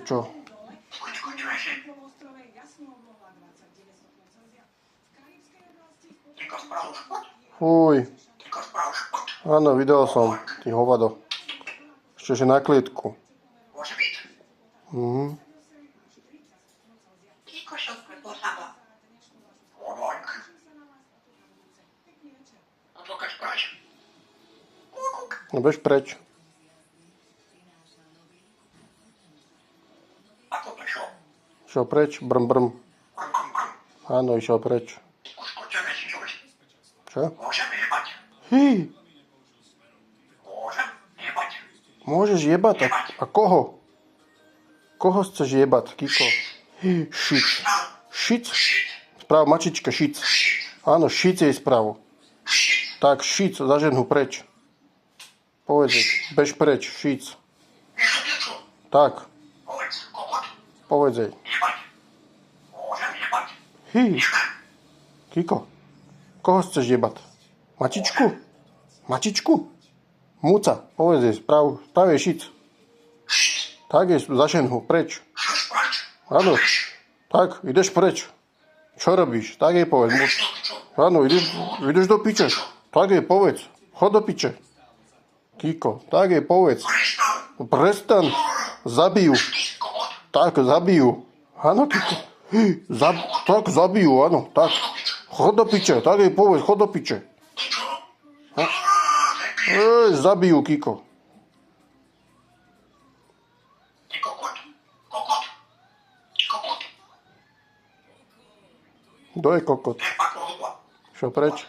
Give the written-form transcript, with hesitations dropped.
Čo? Fuj. Áno, videl som. Ty hovado. Ešte, že na klietku. Môže byť. Kiko šokne poslala. Odloňk. A pokaž prač. No bež preč. Ako prišiel? Išiel preč, brm. Brm. Áno, išiel preč. Už počujeme si čuť. Čo? Môžeme jebať. Môžem jebať. Môžeš jebať? A koho? Koho chceš jebať, Kiko? Šic. Šic? Správ mačička, šic. Áno, šic jej správ. Tak, šic, zažen ho preč. Povedz jej, bež preč, šic. Tak, Povedz, kokot. povedz jej. Jebať. Môžem jebať. Kiko, koho chceš jebať? Mačičku? Mačičku? Múca, povedz jej, správ jej šic. Tak je, zažen ho preč. Šuš prač. Áno, tak, ideš preč. Čo robíš? Tak jej povedz. Áno, ideš do piče. Tak jej povedz. Chod do piče. Kiko, tak jej povedz. Prestan. Zabijú. Tak, zabijú. Áno, Kiko. Tak, zabijú, áno, tak. Chod do piče, tak jej povedz, chod do piče. Zabijú, Kiko. Kto je kokot? Čo preč?